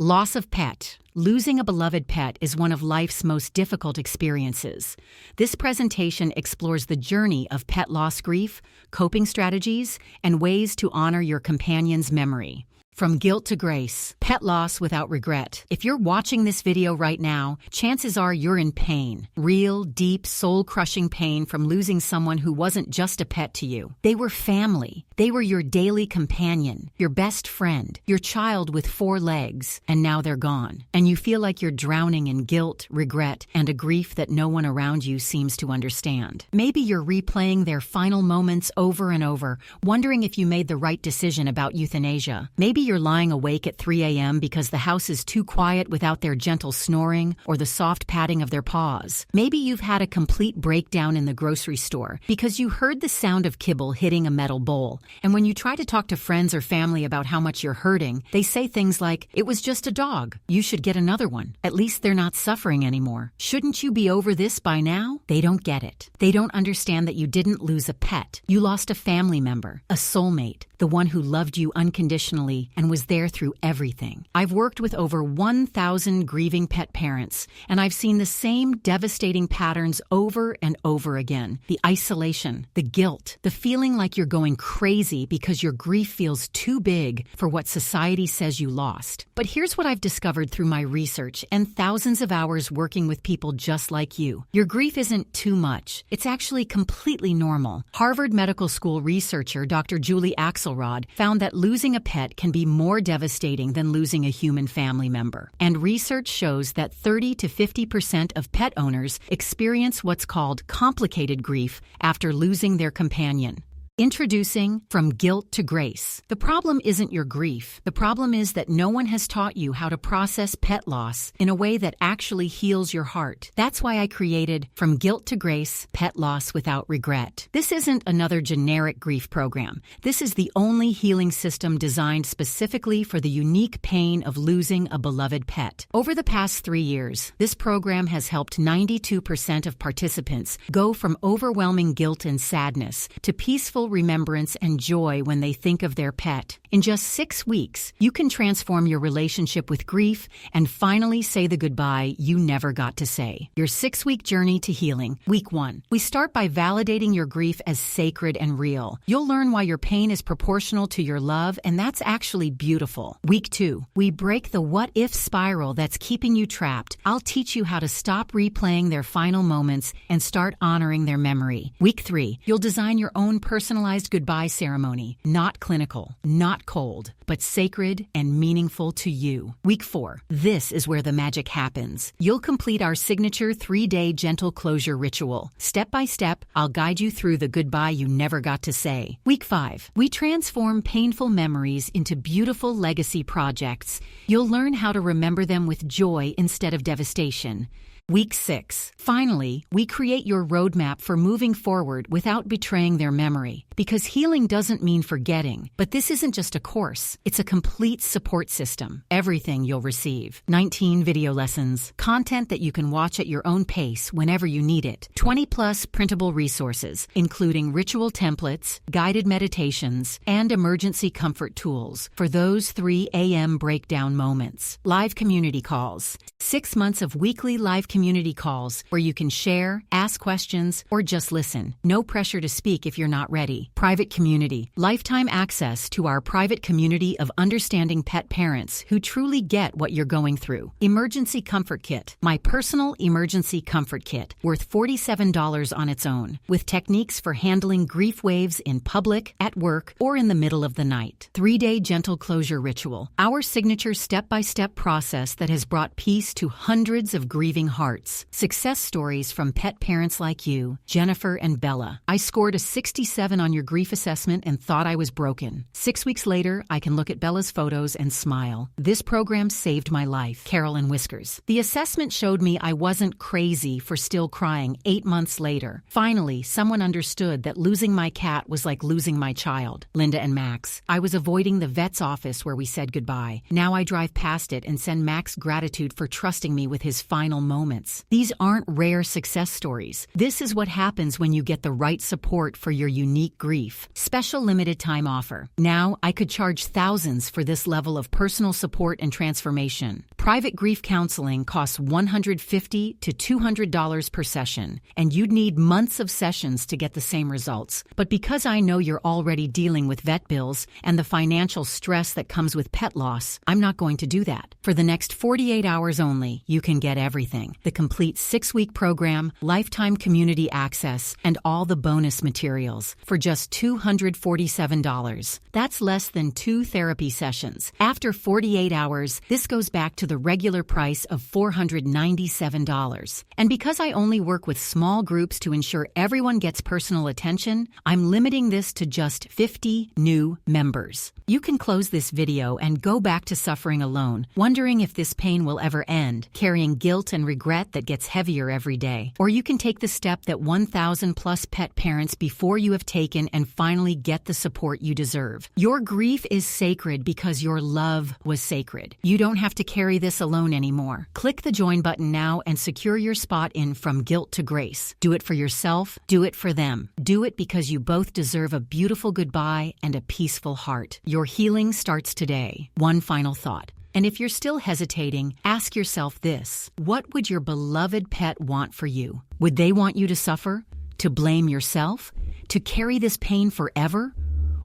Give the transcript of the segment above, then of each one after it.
Loss of pet. Losing a beloved pet is one of life's most difficult experiences. This presentation explores the journey of pet loss grief, coping strategies, and ways to honor your companion's memory. From guilt to grace, pet loss without regret. If you're watching this video right now, chances are you're in pain. Real, deep, soul-crushing pain from losing someone who wasn't just a pet to you. They were family. They were your daily companion, your best friend, your child with 4 legs, and now they're gone. And you feel like you're drowning in guilt, regret, and a grief that no one around you seems to understand. Maybe you're replaying their final moments over and over, wondering if you made the right decision about euthanasia. Maybe you're lying awake at 3 a.m. because the house is too quiet without their gentle snoring or the soft patting of their paws. Maybe you've had a complete breakdown in the grocery store because you heard the sound of kibble hitting a metal bowl. And when you try to talk to friends or family about how much you're hurting, they say things like, "It was just a dog. You should get another one. At least they're not suffering anymore. Shouldn't you be over this by now?" They don't get it. They don't understand that you didn't lose a pet. You lost a family member, a soulmate, the one who loved you unconditionally and was there through everything. I've worked with over 1,000 grieving pet parents, and I've seen the same devastating patterns over and over again. The isolation, the guilt, the feeling like you're going crazy because your grief feels too big for what society says you lost. But here's what I've discovered through my research and thousands of hours working with people just like you. Your grief isn't too much. It's actually completely normal. Harvard Medical School researcher Dr. Julie Axelrod found that losing a pet can be more devastating than losing a human family member. And research shows that 30 to 50% of pet owners experience what's called complicated grief after losing their companion. Introducing From Guilt to Grace. The problem isn't your grief. The problem is that no one has taught you how to process pet loss in a way that actually heals your heart. That's why I created From Guilt to Grace, Pet Loss Without Regret. This isn't another generic grief program. This is the only healing system designed specifically for the unique pain of losing a beloved pet. Over the past 3 years, this program has helped 92% of participants go from overwhelming guilt and sadness to peaceful remembrance and joy when they think of their pet. In just 6 weeks, you can transform your relationship with grief and finally say the goodbye you never got to say. Your 6-week journey to healing. Week 1. We start by validating your grief as sacred and real. You'll learn why your pain is proportional to your love, and that's actually beautiful. Week 2. We break the what-if spiral that's keeping you trapped. I'll teach you how to stop replaying their final moments and start honoring their memory. Week 3. You'll design your own personalized goodbye ceremony. Not clinical, not cold, but sacred and meaningful to you. Week 4. This is where the magic happens. You'll complete our signature 3-day gentle closure ritual. Step by step, I'll guide you through the goodbye you never got to say. Week 5. We transform painful memories into beautiful legacy projects. You'll learn how to remember them with joy instead of devastation. Week 6. Finally, we create your roadmap for moving forward without betraying their memory. Because healing doesn't mean forgetting, but this isn't just a course. It's a complete support system. Everything you'll receive. 19 video lessons. Content that you can watch at your own pace whenever you need it. 20+ printable resources, including ritual templates, guided meditations, and emergency comfort tools for those 3 a.m. breakdown moments. Live community calls. 6 months of weekly live community calls where you can share, ask questions, or just listen. No pressure to speak if you're not ready. Private community. Lifetime access to our private community of understanding pet parents who truly get what you're going through. Emergency Comfort Kit. My personal emergency comfort kit, worth $47 on its own, with techniques for handling grief waves in public, at work, or in the middle of the night. 3-day gentle closure ritual. Our signature step-by-step process that has brought peace to hundreds of grieving hearts. Success stories from pet parents like you, Jennifer and Bella. I scored a 67 on your grief assessment and thought I was broken. 6 weeks later, I can look at Bella's photos and smile. This program saved my life. Carol and Whiskers. The assessment showed me I wasn't crazy for still crying 8 months later. Finally, someone understood that losing my cat was like losing my child. Linda and Max. I was avoiding the vet's office where we said goodbye. Now I drive past it and send Max gratitude for trusting me with his final moments. moments. These aren't rare success stories. This is what happens when you get the right support for your unique grief. Special limited time offer. Now I could charge thousands for this level of personal support and transformation. Private grief counseling costs $150 to $200 per session, and you'd need months of sessions to get the same results. But because I know you're already dealing with vet bills and the financial stress that comes with pet loss, I'm not going to do that. For the next 48 hours only, you can get everything: the complete 6-week program, lifetime community access, and all the bonus materials for just $247. That's less than 2 therapy sessions. After 48 hours, this goes back to the regular price of $497. And because I only work with small groups to ensure everyone gets personal attention, I'm limiting this to just 50 new members. You can close this video and go back to suffering alone, wondering if this pain will ever end, carrying guilt and regret that gets heavier every day. Or you can take the step that 1,000 plus pet parents before you have taken and finally get the support you deserve. Your grief is sacred because your love was sacred. You don't have to carry this alone anymore. Click the join button now and secure your spot in From Guilt to Grace. Do it for yourself. Do it for them. Do it because you both deserve a beautiful goodbye and a peaceful heart. Your healing starts today. One final thought. And if you're still hesitating, ask yourself this: what would your beloved pet want for you? Would they want you to suffer? To blame yourself? To carry this pain forever?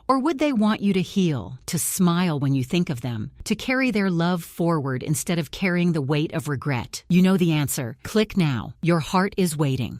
Or would they want you to heal, to smile when you think of them, to carry their love forward instead of carrying the weight of regret? You know the answer. Click now. Your heart is waiting.